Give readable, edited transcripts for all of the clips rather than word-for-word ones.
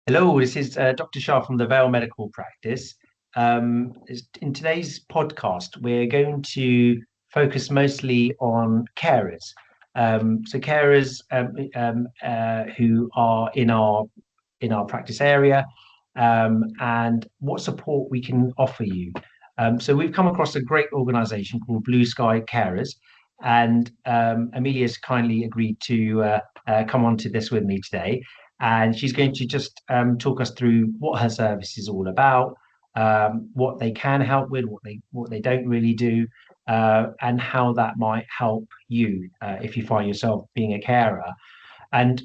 Hello, this is Dr. Shah from the Vale Medical Practice. In today's podcast, we're going to focus mostly on carers. So carers who are in our practice area, and what support we can offer you. So we've come across a great organisation called Blue Sky Carers, and Amelia's kindly agreed to come on to this with me today, and she's going to just talk us through what her service is all about, what they can help with, what they don't really do, and how that might help you if you find yourself being a carer. And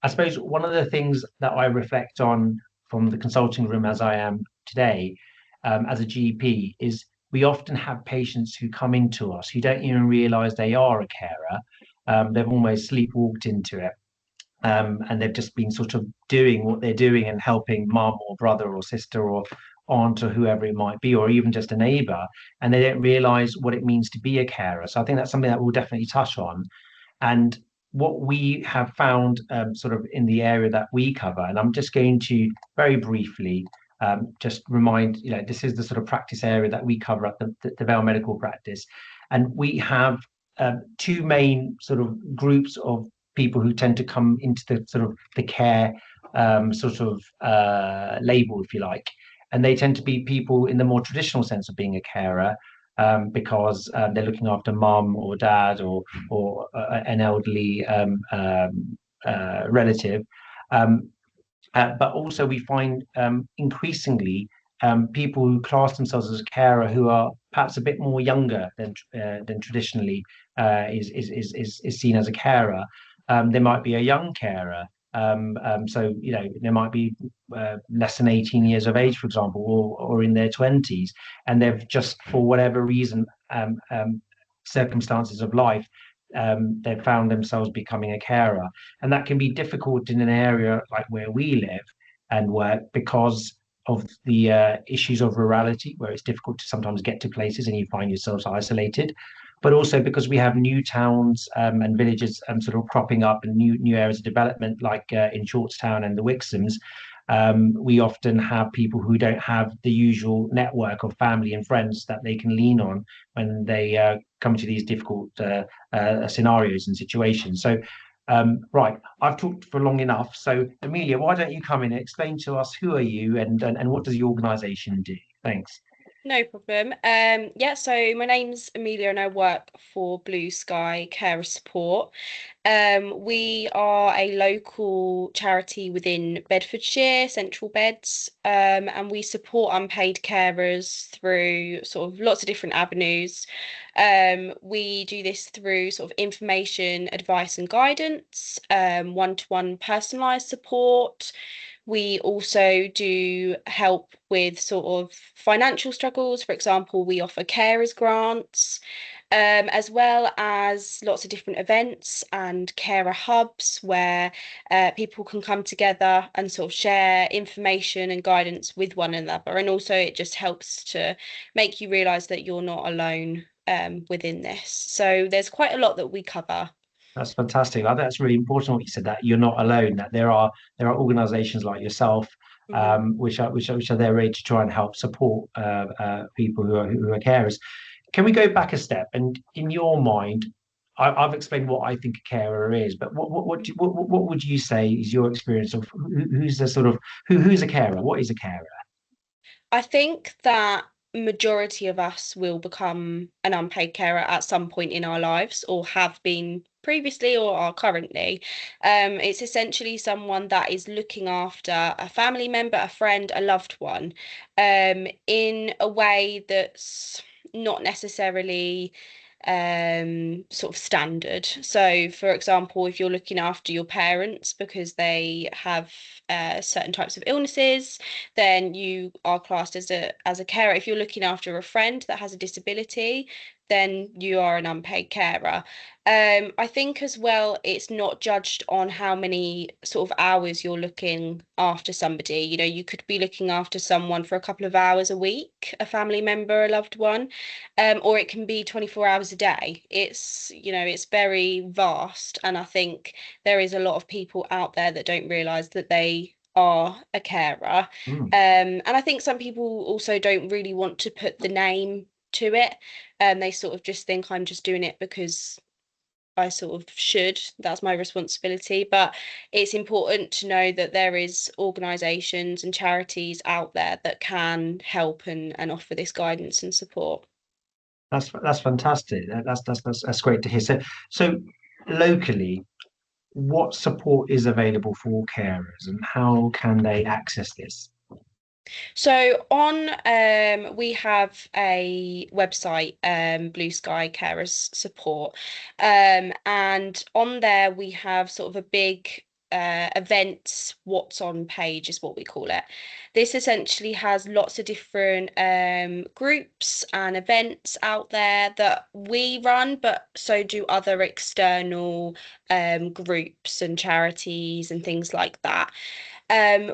I suppose one of the things that I reflect on from the consulting room as I am today, as a GP, is we often have patients who come into us who don't even realize they are a carer. They've almost sleepwalked into it, and they've just been sort of doing what they're doing and helping mum or brother or sister or aunt or whoever it might be, or even just a neighbor, and they don't realize what it means to be a carer. So I think that's something that we'll definitely touch on. And what we have found, sort of in the area that we cover, and I'm just going to very briefly just remind, this is the sort of practice area that we cover at the Vale Medical Practice. And we have two main sort of groups of people who tend to come into the sort of the care sort of label, if you like. And they tend to be people in the more traditional sense of being a carer, because they're looking after mum or dad or an elderly relative. Um, but also, we find increasingly people who class themselves as a carer who are perhaps a bit more younger than traditionally is seen as a carer. There might be a young carer. So, there might be less than 18 years of age, for example, or in their 20s, and they've just, for whatever reason, circumstances of life, they've found themselves becoming a carer. And that can be difficult in an area like where we live and work because of the issues of rurality, where it's difficult to sometimes get to places and you find yourselves isolated. But also because we have new towns and villages sort of cropping up, and new areas of development, like in Shortstown and the Wixoms. We often have people who don't have the usual network of family and friends that they can lean on when they come to these difficult scenarios and situations. So, right, I've talked for long enough. So, Amelia, why don't you come in and explain to us who are you, and what does the organisation do? Thanks. No problem. Yeah, so my name's Amelia and I work for Blue Sky Carer Support. We are a local charity within Bedfordshire, Central Beds, and we support unpaid carers through sort of lots of different avenues. We do this through sort of information, advice, and guidance, one-to-one personalised support. We also do help with sort of financial struggles. For example, we offer carers grants, as well as lots of different events and carer hubs where people can come together and sort of share information and guidance with one another. And also, it just helps to make you realise that you're not alone within this. So there's quite a lot that we cover. That's fantastic. I think that's really important what you said, that you're not alone, that there are organizations like yourself, Mhm. which are there ready to try and help support people who are carers. Can we go back a step? And in your mind, I've explained what I think a carer is, but what would you say is your experience of who's the sort of who's a carer? What is a carer? I think that majority of us will become an unpaid carer at some point in our lives or have been previously or are currently. It's essentially someone that is looking after a family member, a friend, a loved one, in a way that's not necessarily sort of standard. So, for example, if you're looking after your parents because they have certain types of illnesses, then you are classed as a carer. If you're looking after a friend that has a disability, then you are an unpaid carer. I think as well, it's not judged on how many sort of hours you're looking after somebody. You know, you could be looking after someone for a couple of hours a week, a family member, a loved one, or it can be 24 hours a day. It's very vast, and I think there is a lot of people out there that don't realise that they are a carer. Mm, And I think some people also don't really want to put the name to it. They sort of just think I'm just doing it because I sort of should. That's my responsibility. But it's important to know that there is organisations and charities out there that can help and offer this guidance and support. that's fantastic. That's great to hear. So locally, what support is available for carers, and how can they access this? So on we have a website, Blue Sky Carers Support. And on there we have sort of a big events what's on page is what we call it. This essentially has lots of different groups and events out there that we run, but so do other external groups and charities and things like that.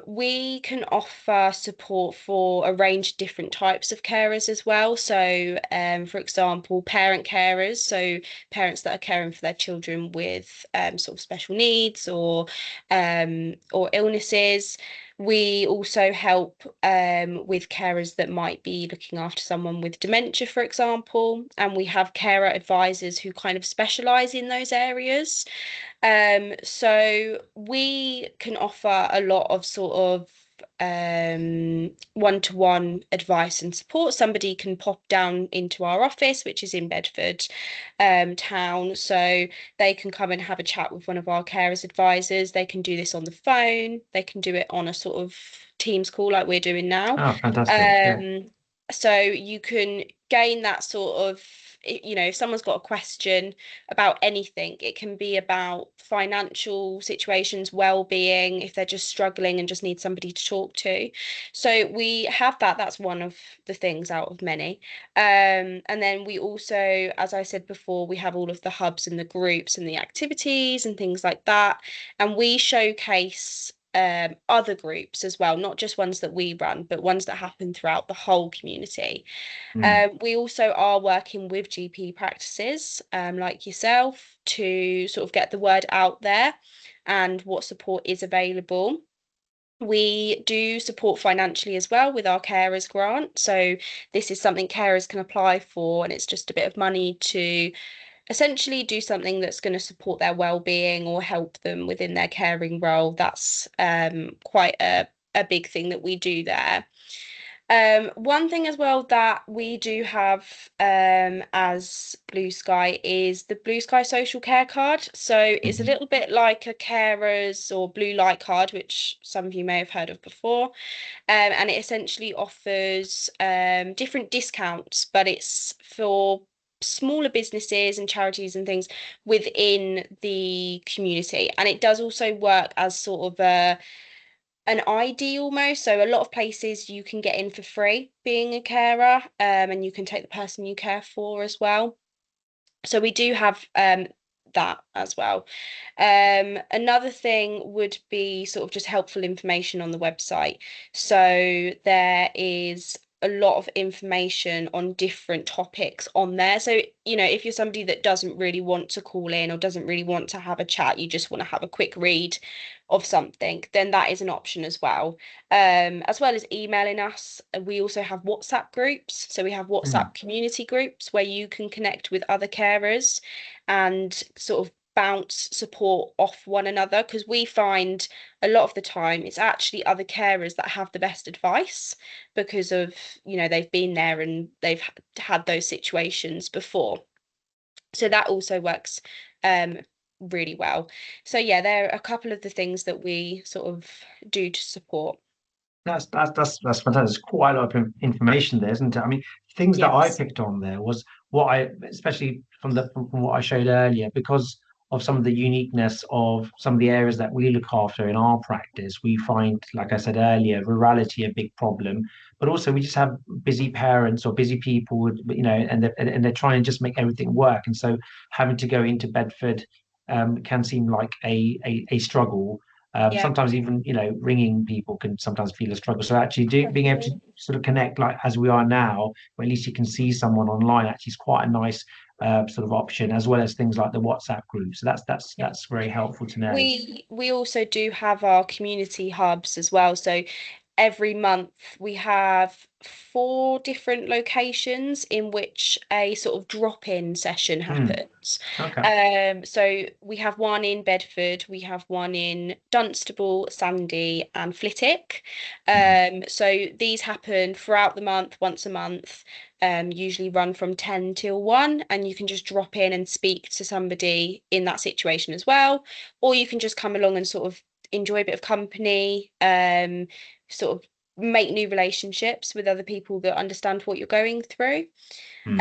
We can offer support for a range of different types of carers as well. So, for example, parent carers, so parents that are caring for their children with sort of special needs or illnesses. We also help with carers that might be looking after someone with dementia, for example, and we have carer advisors who kind of specialise in those areas. So we can offer a lot of sort of one-to-one advice and support. Somebody can pop down into our office, which is in Bedford town. So they can come and have a chat with one of our carers advisors. They can do this on the phone. They can do it on a sort of Teams call like we're doing now. Oh, fantastic. Yeah. Um, so you can gain that sort of, if someone's got a question about anything. It can be about financial situations, well-being, if they're just struggling and just need somebody to talk to. So we have that. That's one of the things out of many. And then we also, as I said before, we have all of the hubs and the groups and the activities and things like that. And we showcase other groups as well, not just ones that we run, but ones that happen throughout the whole community. Mm. We also are working with GP practices like yourself to sort of get the word out there and what support is available. We do support financially as well with our carers grant. So this is something carers can apply for, and it's just a bit of money to essentially do something that's going to support their well-being or help them within their caring role. That's quite a big thing that we do there. One thing as well that we do have as Blue Sky is the Blue Sky Social Care Card. So it's a Mhm. little bit like a carers or blue light card, which some of you may have heard of before. And it essentially offers different discounts, but it's for smaller businesses and charities and things within the community. And it does also work as sort of an ID almost. So a lot of places you can get in for free being a carer, and you can take the person you care for as well. So we do have that as well. Another thing would be sort of just helpful information on the website. So there is a lot of information on different topics on there. So, if you're somebody that doesn't really want to call in or doesn't really want to have a chat, you just want to have a quick read of something, then that is an option as well as emailing us. We also have WhatsApp groups. So we have Mm. WhatsApp community groups where you can connect with other carers and sort of bounce support off one another, because we find a lot of the time it's actually other carers that have the best advice because of, they've been there and they've had those situations before. So that also works um, really well. So yeah, there are a couple of the things that we sort of do to support. That's fantastic. There's quite a lot of information there, isn't it? I mean, things that I Yes. picked on there was what I, especially from what I showed earlier, because of some of the uniqueness of some of the areas that we look after in our practice. We find, like I said earlier, rurality a big problem, but also we just have busy parents or busy people, and they're trying to just make everything work, and so having to go into Bedford can seem like a struggle. Yeah. Sometimes even, ringing people can sometimes feel a struggle. So actually being able to Definitely. sort of connect like as we are now, where at least you can see someone online, actually is quite a nice sort of option, as well as things like the WhatsApp group. So that's very helpful to know. We also do have our community hubs as well. So every month we have 4 different locations in which a sort of drop-in session Hmm. happens. Okay. So we have one in Bedford, we have one in Dunstable, Sandy, and Flitwick. Mhm. So these happen throughout the month, once a month, usually run from 10 till 1, and you can just drop in and speak to somebody in that situation as well, or you can just come along and sort of enjoy a bit of company, sort of make new relationships with other people that understand what you're going through. Hmm.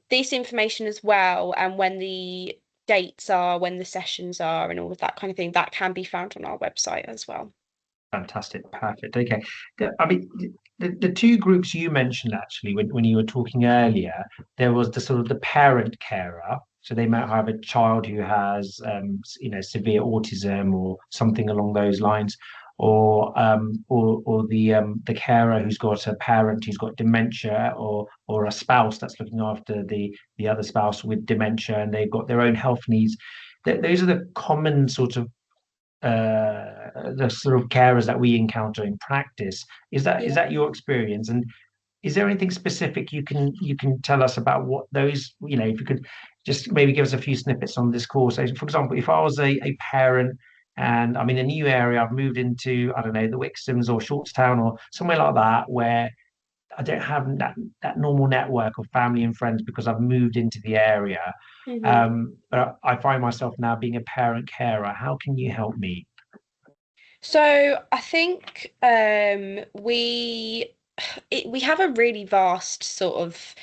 This information as well, and when the dates are, when the sessions are, and all of that kind of thing, that can be found on our website as well. Fantastic. Perfect. Okay. I mean, the two groups you mentioned actually when you were talking earlier, there was the sort of the parent carer. So they might have a child who has, severe autism or something along those lines, or the carer who's got a parent who's got dementia, or a spouse that's looking after the other spouse with dementia, and they've got their own health needs. Those are the common sort of the sort of carers that we encounter in practice. Is Yeah. that your experience? And is there anything specific you can tell us about what those, if you could just maybe give us a few snippets on this course. So, for example, if I was a parent and I'm in a new area, I've moved into, I don't know, the Wixoms or Shortstown or somewhere like that, where I don't have that normal network of family and friends because I've moved into the area. Mhm. But I find myself now being a parent carer. How can you help me? So I think we have a really vast sort of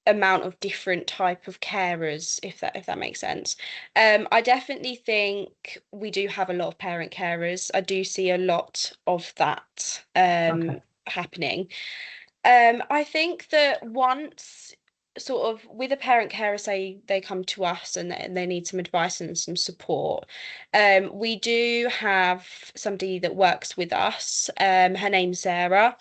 amount of different type of carers, if that makes sense. I definitely think we do have a lot of parent carers. I do see a lot of that Okay. happening. I think that once sort of with a parent carer, say they come to us and they need some advice and some support, we do have somebody that works with us. Her name's Sarah,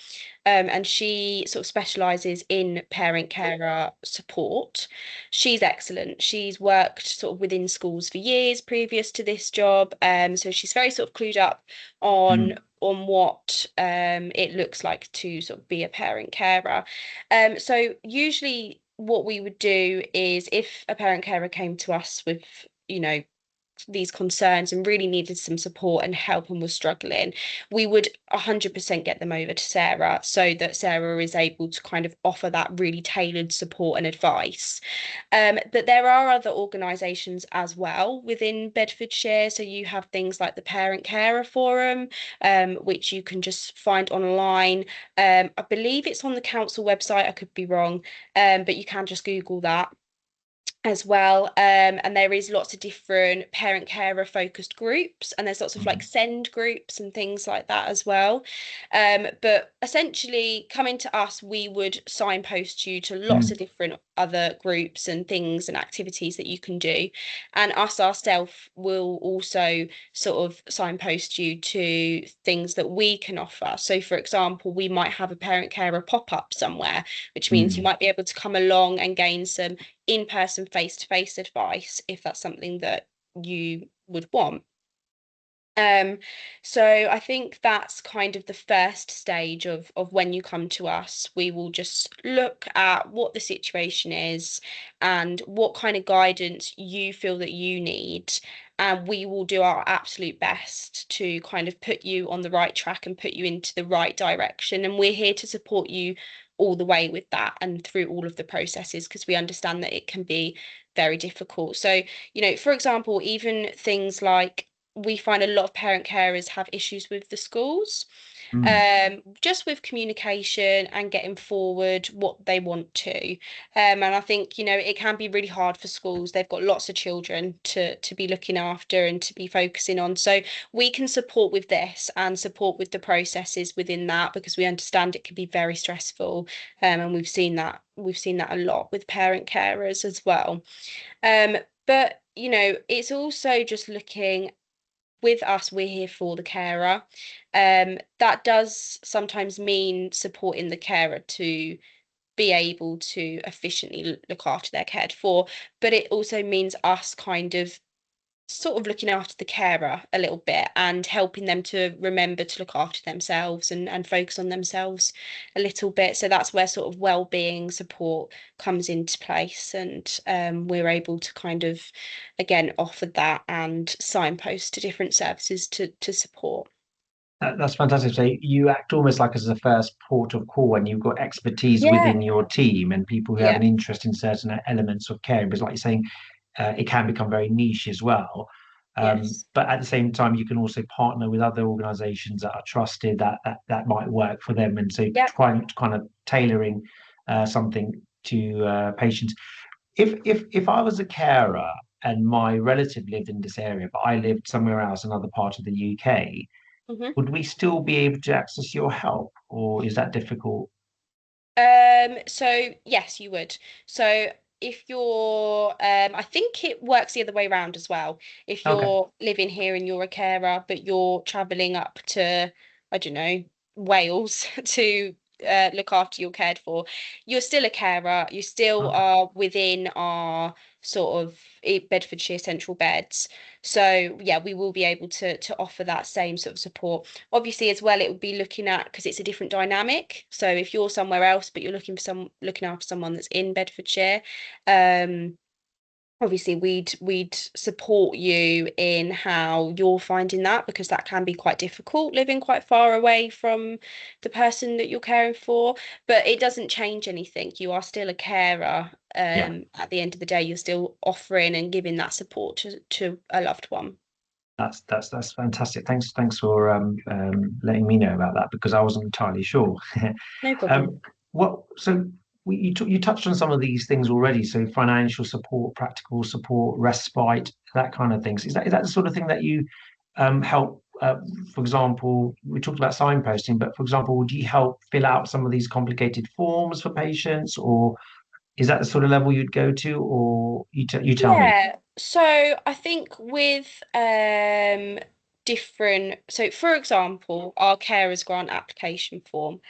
and she sort of specialises in parent carer support. She's excellent. She's worked sort of within schools for years previous to this job, so she's very sort of clued up on Mm, what it looks like to sort of be a parent carer. So usually what we would do is if a parent carer came to us with, you know, these concerns and really needed some support and help and was struggling, we would 100% get them over to Sarah so that Sarah is able to kind of offer that really tailored support and advice. But there are other organisations as well within Bedfordshire. So you have things like the Parent Carer Forum, which you can just find online. I believe it's on the council website, I could be wrong, but you can just Google that as well. And there is lots of different parent carer focused groups, and there's lots of like mm, send groups and things like that as well. But essentially, coming to us, we would signpost you to lots of mm, different other groups and things and activities that you can do. And us ourselves will also sort of signpost you to things that we can offer. So, for example, we might have a parent carer pop up somewhere, which means you mm. might be able to come along and gain some in-person face-to-face advice if that's something that you would want. Um, so I think that's kind of the first stage of when you come to us. We will just look at what the situation is and what kind of guidance you feel that you need. And we will do our absolute best to kind of put you on the right track and put you into the right direction. And we're here to support you all the way with that and through all of the processes because we understand that it can be very difficult. So, for example, even things like we find a lot of parent carers have issues with the schools, Mm, just with communication and getting forward what they want to. And I think, it can be really hard for schools. They've got lots of children to be looking after and to be focusing on. So we can support with this and support with the processes within that because we understand it can be very stressful. And we've seen that a lot with parent carers as well. Um, but it's also just looking with us, we're here for the carer. That does sometimes mean supporting the carer to be able to efficiently look after their cared for, but it also means us kind of sort of looking after the carer a little bit and helping them to remember to look after themselves and focus on themselves a little bit. So that's where sort of well-being support comes into place, and we're able to kind of again offer that and signpost to different services to support. That's fantastic. So you act almost like as a first port of call, and you've got expertise Yeah, within your team and people who have yeah, an interest in certain elements of care. Because, like you're saying, it can become very niche as well. yes, But at the same time, you can also partner with other organisations that are trusted that might work for them, and so yeah. trying to kind of tailoring something to patients. If I was a carer and my relative lived in this area, but I lived somewhere else, another part of the UK, Mhm. would we still be able to access your help, or is that difficult? So yes, you would. So if you're, I think it works the other way around as well. If Okay. you're living here and you're a carer, but you're traveling up to, I don't know, Wales to look after your cared for, you're still a carer. You still Okay. are within our sort of Bedfordshire central beds. So yeah, we will be able to offer that same sort of support. Obviously, as well, it would be looking at, because it's a different dynamic. So if you're somewhere else but you're looking after someone that's in Bedfordshire, um obviously we'd support you in how you're finding that, because that can be quite difficult living quite far away from the person that you're caring for. But it doesn't change anything. You are still a carer. Yeah. At the end of the day, you're still offering and giving that support to a loved one. That's fantastic. Thanks for letting me know about that because I wasn't entirely sure. No problem. um, what so you touched on some of these things already. So financial support, practical support, respite, that kind of things. Is that the sort of thing that you help? For example, we talked about signposting, but for example, would you help fill out some of these complicated forms for patients, or is that the sort of level you'd go to, or you tell me? Yeah, so I think with different, so for example, our carers grant application form,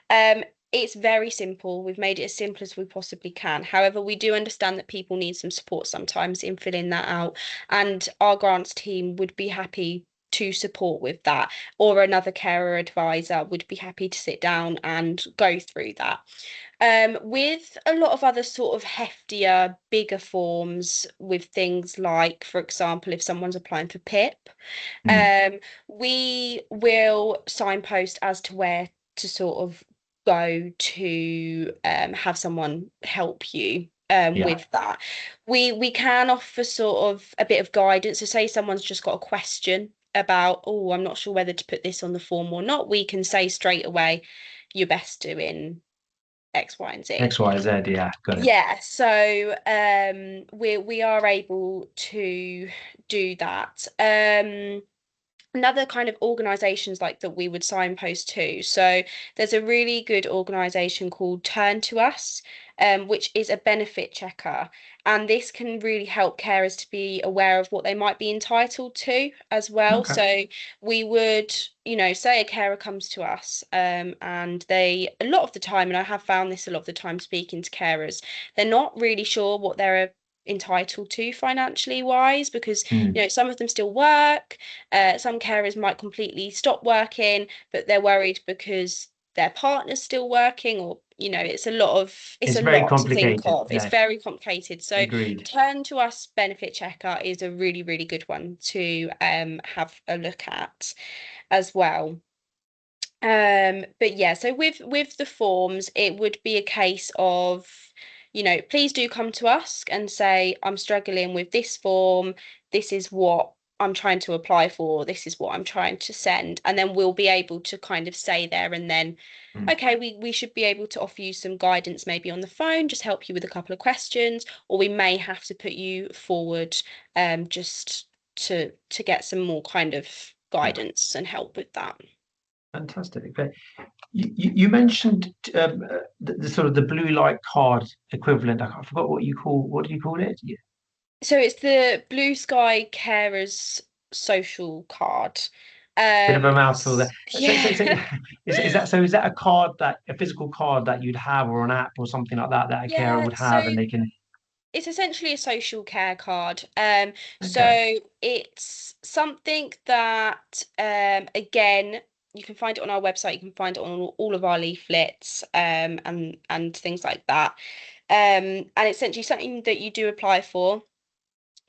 um it's very simple. We've made it as simple as we possibly can. However, we do understand that people need some support sometimes in filling that out, and our grants team would be happy to support with that, or another carer advisor would be happy to sit down and go through that. With a lot of other sort of heftier, bigger forms, with things like, for example, if someone's applying for PIP, Mm, um, we will signpost as to where to sort of go to have someone help you yeah. with that. We can offer sort of a bit of guidance. So say someone's just got a question about, oh, I'm not sure whether to put this on the form or not, we can say straight away, you're best doing X, Y, and Z. X, Y, Z. Yeah. Got it. Yeah, so we are able to do that. Another kind of organizations like that we would signpost to. So there's a really good organization called Turn to Us, which is a benefit checker. And this can really help carers to be aware of what they might be entitled to as well. Okay. So we would, say a carer comes to us, and they, a lot of the time, and I have found this a lot of the time speaking to carers, they're not really sure what they're entitled to financially wise, because Mm. some of them still work. Some carers might completely stop working, but they're worried because their partner's still working, or it's It's a very lot to think complicated. of. It's Yeah. very complicated. So Agreed. Turn to Us Benefit Checker is a really, really good one to have a look at as well. But yeah, so with the forms, it would be a case of, please do come to us and say, I'm struggling with this form, this is what I'm trying to apply for, this is what I'm trying to send, and then we'll be able to kind of say there and then, Mm. okay, we should be able to offer you some guidance maybe on the phone, just help you with a couple of questions, or we may have to put you forward just to get some more kind of Yeah. guidance and help with that. Fantastic. Okay. You mentioned the sort of the blue light card equivalent. I forgot what you call. What do you call it? Yeah. So it's the Blue Sky Carers. social card. Bit of a mouthful there. So Yeah. is that a card, that a physical card that you'd have, or an app or something like that, that a carer Yeah, would so have and they can? it's essentially a social care card. Okay. So it's something that, again, you can find it on our website. You can find it on all of our leaflets, and things like that. And it's essentially something that you do apply for.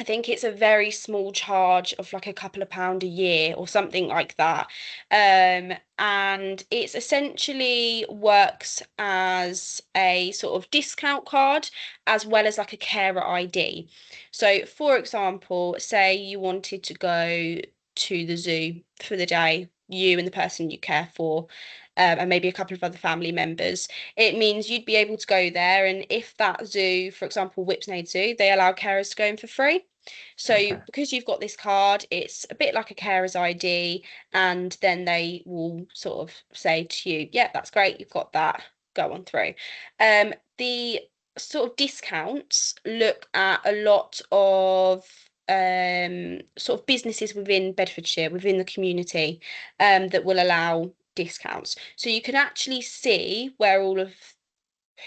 I think it's a very small charge of like a couple of pound a year or something like that. And it's essentially works as a sort of discount card as well as like a carer ID. So, for example, say you wanted to go to the zoo for the day, you and the person you care for, and maybe a couple of other family members. It means you'd be able to go there, and if that zoo, for example, Whipsnade Zoo, they allow carers to go in for free. So Okay. because you've got this card, it's a bit like a carer's ID, and then they will sort of say to you, "Yeah, that's great, you've got that. Go on through." The sort of discounts look at a lot of sort of businesses within Bedfordshire, within the community, that will allow discounts. So you can actually see where all of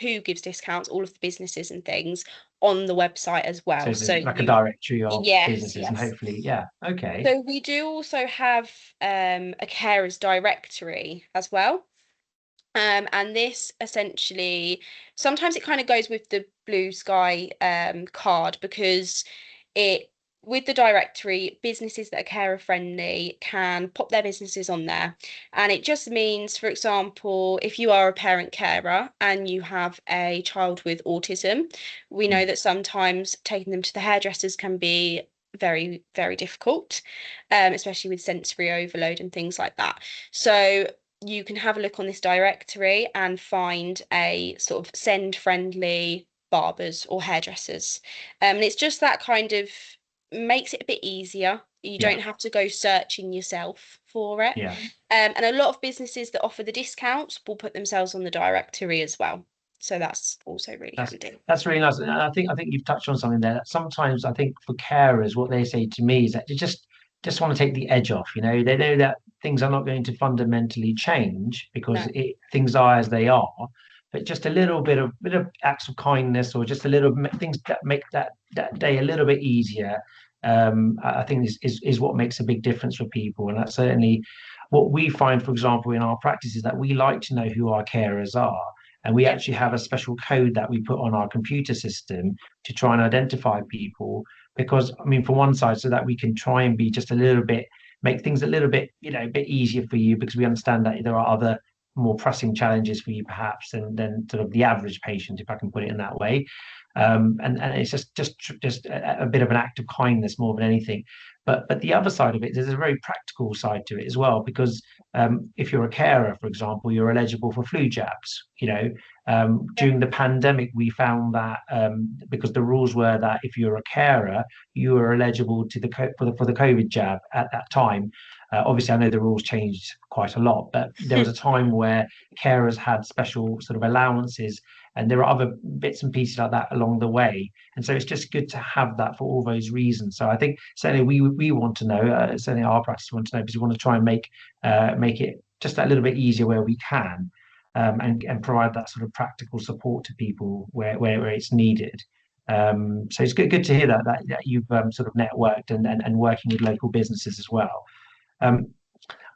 who gives discounts, all of the businesses and things on the website as So well. it's So like a you, directory of yes, businesses, and yes. hopefully, yeah. Okay. So we do also have a carers directory as well. And this essentially, sometimes it kind of goes with the Blue Sky card because it, with the directory, businesses that are carer friendly can pop their businesses on there. And it just means, for example, if you are a parent carer and you have a child with autism, we know Mm. that sometimes taking them to the hairdressers can be very, very difficult, especially with sensory overload and things like that. So you can have a look on this directory and find a sort of send friendly barbers or hairdressers. And it's just that kind of makes it a bit easier. You Yeah. don't have to go searching yourself for it. Yeah. And a lot of businesses that offer the discounts will put themselves on the directory as well. So that's also really That's handy. that's really nice. And I think you've touched on something there. That sometimes I think for carers, what they say to me is that they just want to take the edge off. They know that things are not going to fundamentally change because No. things are as they are, but just a little bit of acts of kindness, or just a little things that make that day a little bit easier. I think is what makes a big difference for people, and that's certainly what we find. For example, in our practice, is that we like to know who our carers are. And we Yeah. actually have a special code that we put on our computer system to try and identify people. Because, I mean, for one side, so that we can try and be just a little bit, make things a little bit, a bit easier for you, because we understand that there are other more pressing challenges for you, perhaps, than sort of the average patient, if I can put it in that way. And it's just a bit of an act of kindness more than anything. But the other side of it, there's a very practical side to it as well, because if you're a carer, for example, you're eligible for flu jabs. During the pandemic, we found that because the rules were that if you're a carer, you were eligible to for the COVID jab at that time. Obviously, I know the rules changed quite a lot, but there was a time where carers had special sort of allowances, and there are other bits and pieces like that along the way. And so it's just good to have that for all those reasons. So I think certainly we want to know, certainly our practice want to know, because we want to try and make it just a little bit easier where we can, and provide that sort of practical support to people where it's needed. So it's good to hear that you've sort of networked and working with local businesses as well. Um,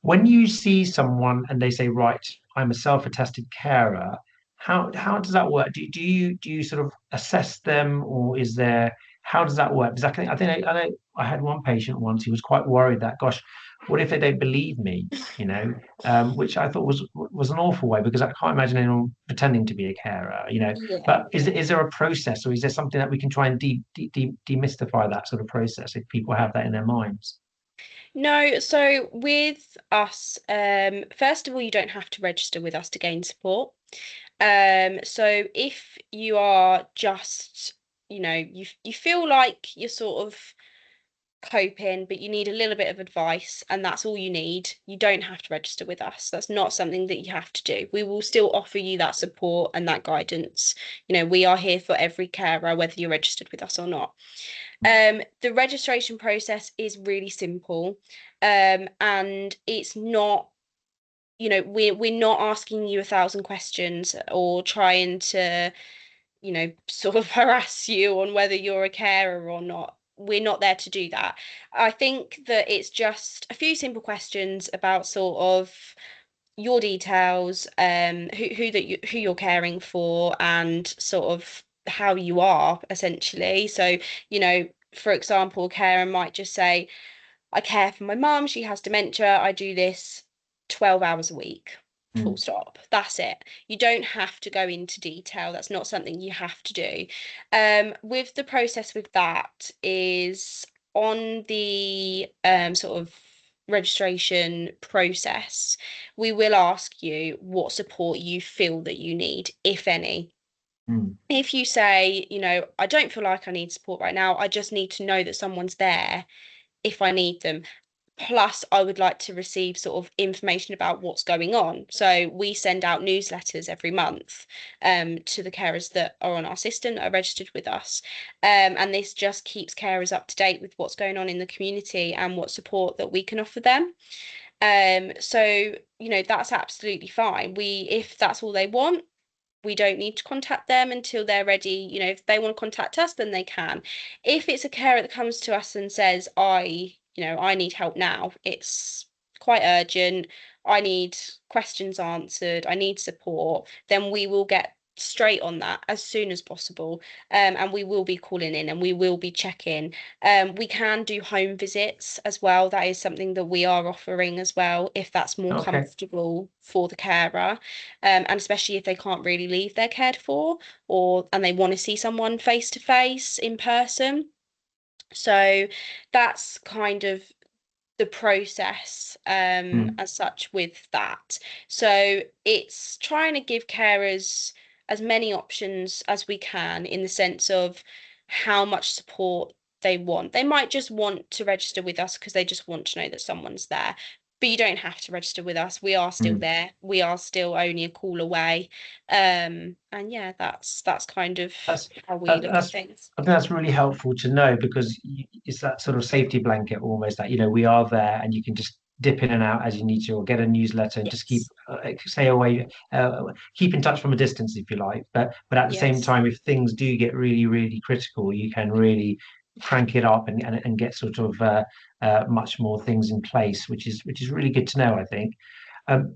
when you see someone and they say, right, I'm a self-attested carer, how does that work? Do you sort of assess them, or is there, how does that work? Because I know I had one patient once who was quite worried that, gosh, what if they don't believe me? Which I thought was an awful way, because I can't imagine anyone pretending to be a carer. Yeah. But is there a process, or is there something that we can try and demystify that sort of process if people have that in their minds? No, so with us, first of all, you don't have to register with us to gain support. So if you are just, you feel like you're sort of coping, but you need a little bit of advice, and that's all you need. You don't have to register with us. That's not something that you have to do. We will still offer you that support and that guidance. We are here for every carer, whether you're registered with us or not. The registration process is really simple, and it's not, we're not asking you 1,000 questions or trying to, sort of harass you on whether you're a carer or not. We're not there to do that. I think that it's just a few simple questions about sort of your details, who you're caring for, and sort of how you are essentially. So, for example, a carer might just say, I care for my mum, she has dementia, I do this 12 hours a week. Full Mm, stop. That's it. You don't have to go into detail. That's not something you have to do. With the process with that is on the sort of registration process, we will ask you what support you feel that you need, if any. mm, If you say, I don't feel like I need support right now, I just need to know that someone's there if I need them. Plus, I would like to receive sort of information about what's going on. So we send out newsletters every month, to the carers that are on our system, that are registered with us. And this just keeps carers up to date with what's going on in the community and what support that we can offer them. So, that's absolutely fine. If that's all they want, we don't need to contact them until they're ready. If they want to contact us, then they can. If it's a carer that comes to us and says, I need help now, it's quite urgent, I need questions answered, I need support, then we will get straight on that as soon as possible. And we will be calling in and we will be checking. We can do home visits as well. That is something that we are offering as well, if that's more okay. comfortable for the carer. And especially if they can't really leave their cared for, and they want to see someone face to face in person. So that's kind of the process, Mm, as such with that. So it's trying to give carers as many options as we can, in the sense of how much support they want. They might just want to register with us because they just want to know that someone's there. But you don't have to register with us. We are still mm. there. We are still only a call away. And yeah, that's kind of That's how we that, look at that's things. I think that's really helpful to know because it's that sort of safety blanket almost that we are there and you can just dip in and out as you need to or get a newsletter and just keep Yes. stay away, keep in touch from a distance if you like, but at the same Yes. time if things do get really really critical you can really crank it up and get sort of much more things in place, which is really good to know, I think. um,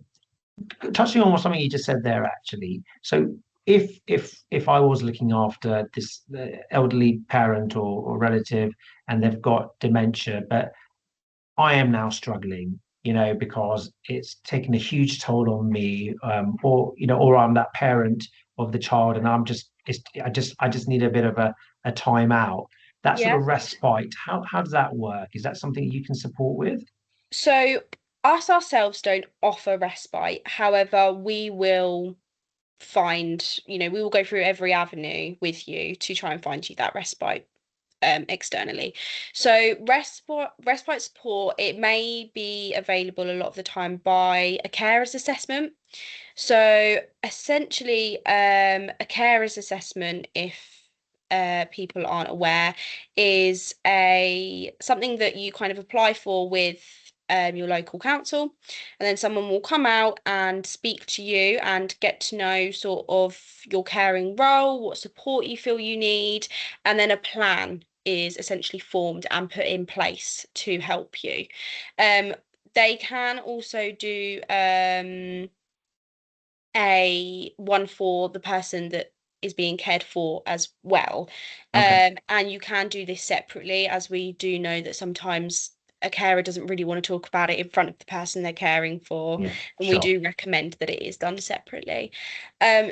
Touching on something you just said there, actually. So, if I was looking after this elderly parent or relative, and they've got dementia, but I am now struggling, because it's taken a huge toll on me, or I'm that parent of the child, and I just need a bit of a time out. That sort Yeah. of respite. How does that work? Is that something you can support with? So us ourselves don't offer respite. However, we will we will go through every avenue with you to try and find you that respite, externally. So respite support, it may be available a lot of the time by a carer's assessment. So essentially, a carer's assessment, if people aren't aware, is a something that you kind of apply for with your local council, and then someone will come out and speak to you and get to know sort of your caring role, what support you feel you need, and then a plan is essentially formed and put in place to help you. Um, they can also do a one for the person that is being cared for as well. Okay. And you can do this separately, as we do know that sometimes a carer doesn't really want to talk about it in front of the person they're caring for, Yeah. and we Sure. do recommend that it is done separately.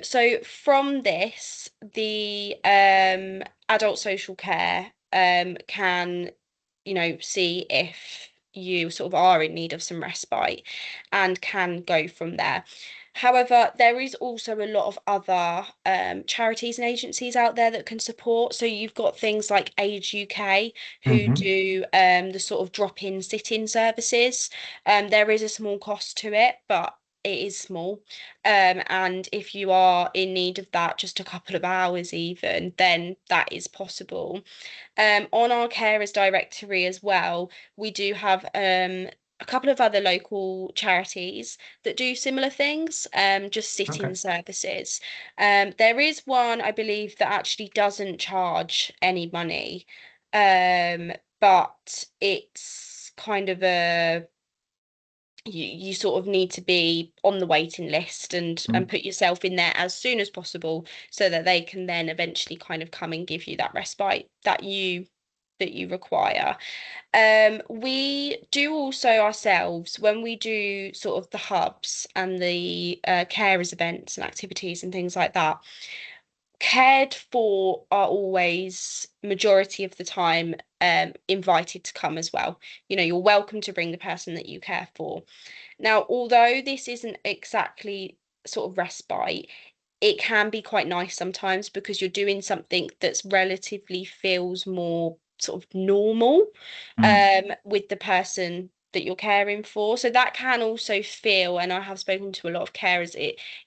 So from this, the adult social care can, see if you sort of are in need of some respite and can go from there. However, there is also a lot of other charities and agencies out there that can support. So you've got things like Age UK who Hmm. do the sort of drop-in sit-in services. There is a small cost to it, but it is small. And if you are in need of that, just a couple of hours even, then that is possible. On our carers directory as well, we do have a couple of other local charities that do similar things, just Okay. sit-in services. There is one, I believe, that actually doesn't charge any money, but it's kind of you sort of need to be on the waiting list and Mm. put yourself in there as soon as possible so that they can then eventually kind of come and give you that respite that you require. We do also ourselves, when we do sort of the hubs and the carers events and activities and things like that, cared for are always majority of the time invited to come as well. You're welcome to bring the person that you care for. Now, although this isn't exactly sort of respite, it can be quite nice sometimes because you're doing something that's relatively feels more sort of normal Mm. with the person that you're caring for. So that can also feel, and I have spoken to a lot of carers,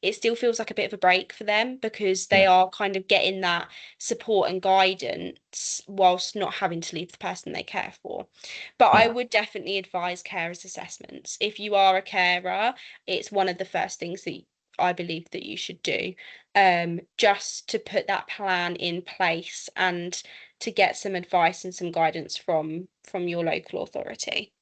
it still feels like a bit of a break for them because they Yeah. are kind of getting that support and guidance whilst not having to leave the person they care for. But I Yeah. would definitely advise carers assessments. If you are a carer, it's one of the first things that I believe that you should do, just to put that plan in place and to get some advice and some guidance from your local authority.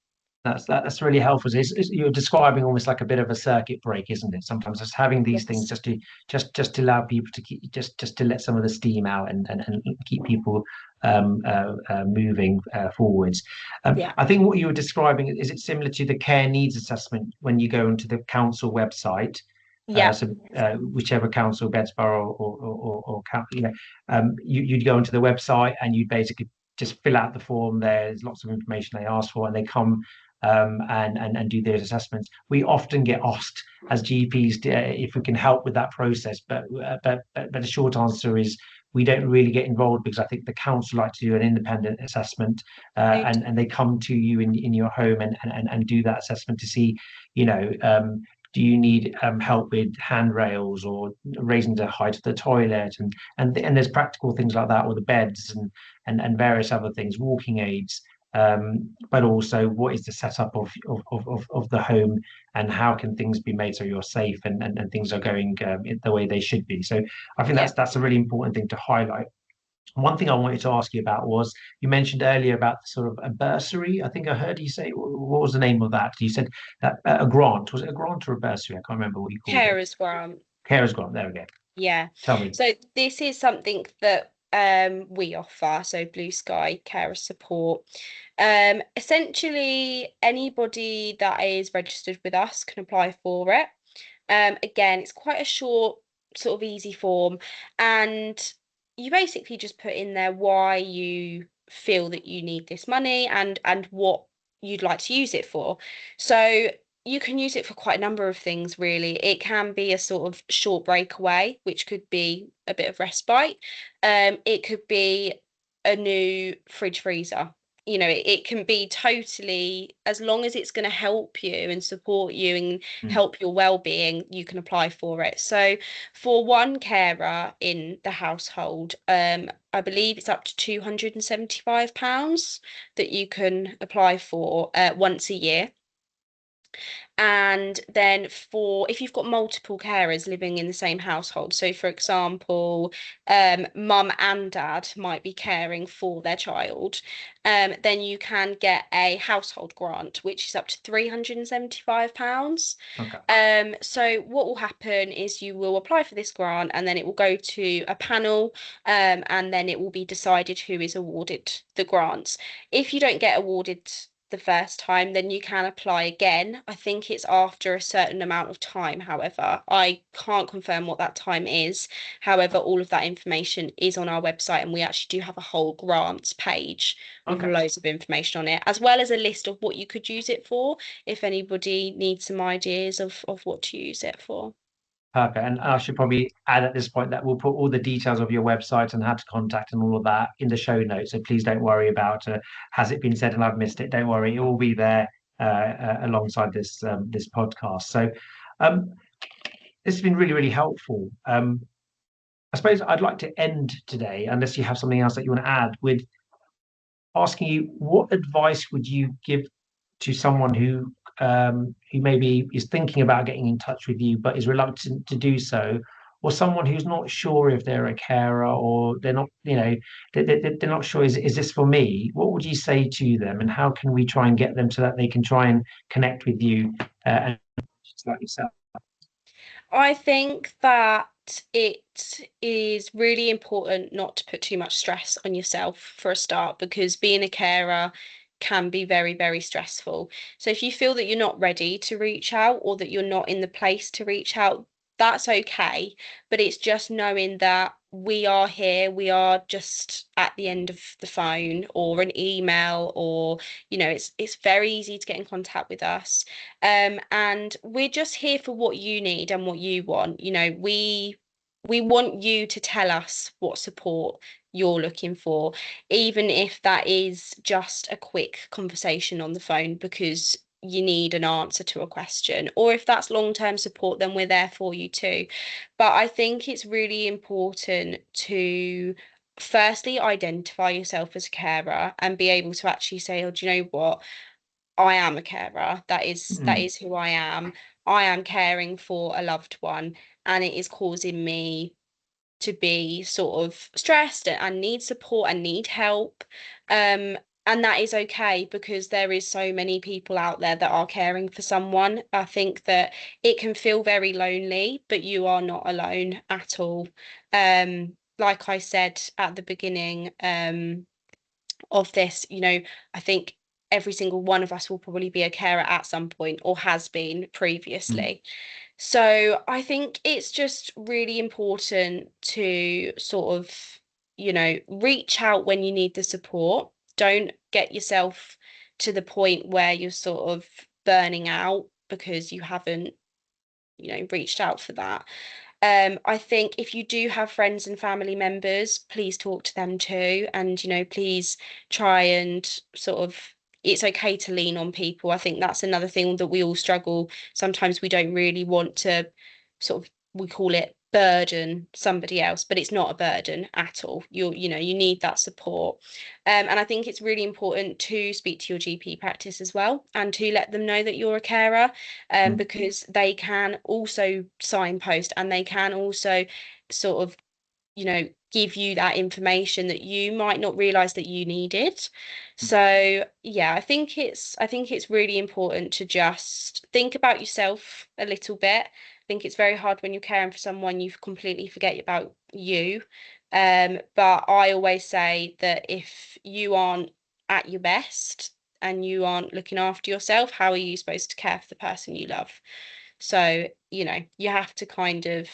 That's really helpful. You're describing almost like a bit of a circuit break, isn't it? Sometimes just having these things Yes. just to allow people to keep just to let some of the steam out and keep people moving forwards. Yeah. I think what you were describing is it similar to the care needs assessment when you go into the council website. Yeah. Whichever council, Bedsborough you'd go onto the website and you basically just fill out the form. There's lots of information they ask for, and they come and do those assessments. We often get asked as GPs if we can help with that process, but the short answer is we don't really get involved because I think the council like to do an independent assessment, They and they come to you in your home and do that assessment to see, you know. Do you need help with handrails or raising the height of the toilet and there's practical things like that, or the beds and various other things, walking aids, but also what is the setup of the home and how can things be made so you're safe and things are going the way they should be. So I think Yeah. that's a really important thing to highlight. One thing I wanted to ask you about was you mentioned earlier about sort of a bursary. I think I heard you say, what was the name of that? You said that a grant. Was it a grant or a bursary? I can't remember what you called it. Carers grant. Carers grant. There we go. Yeah. Tell me. So this is something that we offer, so Blue Sky Carer Support. Essentially anybody that is registered with us can apply for it. Again, it's quite a short, sort of easy form, and you basically just put in there why you feel that you need this money and what you'd like to use it for. So you can use it for quite a number of things, really. It can be a sort of short breakaway, which could be a bit of respite. It could be a new fridge freezer. It can be totally, as long as it's going to help you and support you and Mm. help your well-being, you can apply for it. So for one carer in the household, I believe it's up to £275 that you can apply for once a year. And then for if you've got multiple carers living in the same household, so for example, mum and dad might be caring for their child, then you can get a household grant, which is up to £375. Okay. So what will happen is you will apply for this grant and then it will go to a panel, and then it will be decided who is awarded the grants. If you don't get awarded the first time, then you can apply again. I think it's after a certain amount of time, however. I can't confirm what that time is. However, all of that information is on our website, and we actually do have a whole grants page with Okay. loads of information on it, as well as a list of what you could use it for if anybody needs some ideas of what to use it for. Perfect. And I should probably add at this point that we'll put all the details of your website and how to contact and all of that in the show notes. So please don't worry about has it been said and I've missed it. Don't worry, it will be there alongside this podcast. So um, this has been really, really helpful. I suppose I'd like to end today, unless you have something else that you want to add, with asking you what advice would you give to someone who maybe is thinking about getting in touch with you but is reluctant to do so, or someone who's not sure if they're a carer or they're not, they're not sure is this for me? What would you say to them, and how can we try and get them so that they can try and connect with you and just like yourself? I think that it is really important not to put too much stress on yourself for a start, because being a carer can be very, very stressful. So if you feel that you're not ready to reach out, or that you're not in the place to reach out, that's okay. But it's just knowing that we are here, we are just at the end of the phone or an email, or it's very easy to get in contact with us. And we're just here for what you need and what you want. We want you to tell us what support you're looking for, even if that is just a quick conversation on the phone because you need an answer to a question, or if that's long-term support, then we're there for you too. But I think it's really important to firstly identify yourself as a carer and be able to actually say, oh, do you know what? I am a carer. That Mm, is who I am. I am caring for a loved one, and it is causing me to be sort of stressed and need support and need help. Um, and that is okay, because there is so many people out there that are caring for someone. I think that it can feel very lonely, but you are not alone at all. Like I said at the beginning, of this, I think every single one of us will probably be a carer at some point, or has been mm, previously. So I think it's just really important to sort of, reach out when you need the support. Don't get yourself to the point where you're sort of burning out because you haven't, reached out for that. I think if you do have friends and family members, please talk to them too. And, please try and sort of, it's okay to lean on people. I think that's another thing that we all struggle. Sometimes we don't really want to sort of, we call it burden somebody else, but it's not a burden at all. You need that support. And I think it's really important to speak to your GP practice as well, and to let them know that you're a carer, mm, because they can also signpost, and they can also sort of, give you that information that you might not realize that you needed. So yeah, I think it's really important to just think about yourself a little bit. I think it's very hard when you're caring for someone, you completely forget about you. But I always say that if you aren't at your best and you aren't looking after yourself, how are you supposed to care for the person you love? So, you have to kind of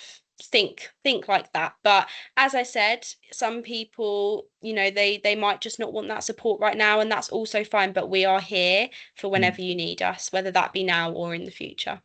think like that. But as I said, some people, they might just not want that support right now, and that's also fine. But we are here for mm. whenever you need us, whether that be now or in the future.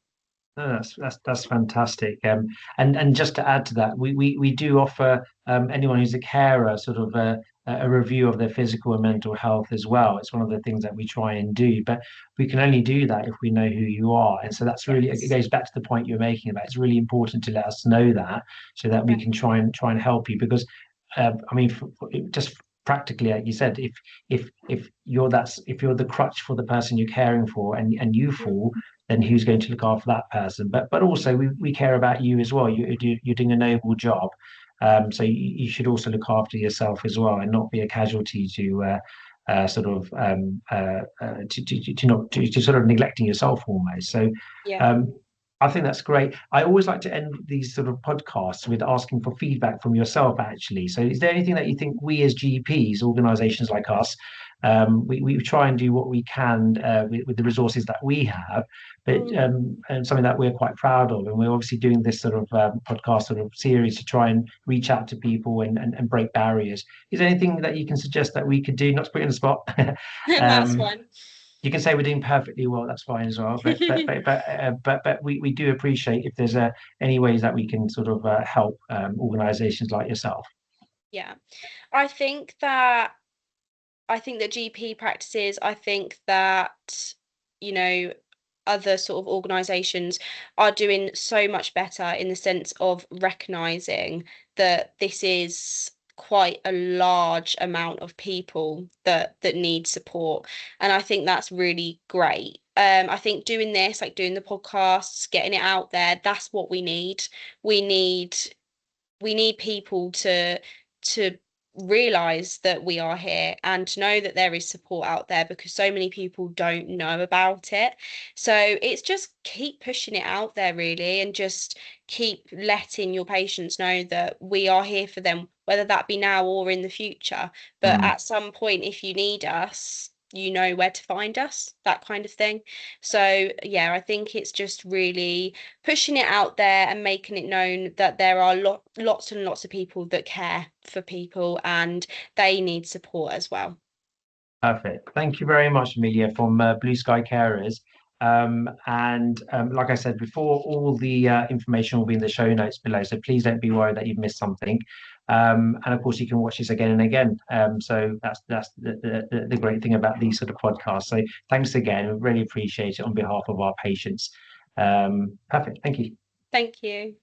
No, that's fantastic. And just to add to that, we do offer anyone who's a carer sort of a review of their physical and mental health as well. It's one of the things that we try and do, but we can only do that if we know who you are. And so that's really, it Yes. goes back to the point you're making about it's really important to let us know that so that we Yeah. can try and help you. Because I mean, just practically, like you said, if you're the crutch for the person you're caring for, and you fall, then who's going to look after that person? But also we care about you as well. You're doing a noble job, so you should also look after yourself as well, and not be a casualty to sort of to not to sort of neglecting yourself almost. So. Yeah. Um, I think that's great. I always like to end these sort of podcasts with asking for feedback from yourself, actually. So, is there anything that you think we as GPs, organizations like us, we try and do what we can with the resources that we have, but Mm. and something that we're quite proud of. And we're obviously doing this sort of podcast sort of series to try and reach out to people and break barriers. Is there anything that you can suggest that we could do? Not to put you on the spot. That's um, fine. You can say we're doing perfectly well. That's fine as well. But we do appreciate if there's any ways that we can sort of help organisations like yourself. Yeah. I think that GP practices, I think that, you know, other sort of organisations are doing so much better in the sense of recognising that this is quite a large amount of people that need support. And I think that's really great. I think doing this, like doing the podcasts, getting it out there, that's what we need. We need people to realize that we are here and to know that there is support out there, because so many people don't know about it. So it's just keep pushing it out there really, and just keep letting your patients know that we are here for them, whether that be now or in the future. But Mm, at some point, if you need us, you know where to find us, that kind of thing. So yeah, I think it's just really pushing it out there and making it known that there are lots and lots of people that care for people and they need support as well. perfect. Thank you very much, Amelia, from Blue Sky Carers. Like I said before, all the information will be in the show notes below. So please don't be worried that you've missed something. And of course, you can watch this again and again. So that's the great thing about these sort of podcasts. So thanks again. We really appreciate it on behalf of our patients. Perfect. Thank you. Thank you.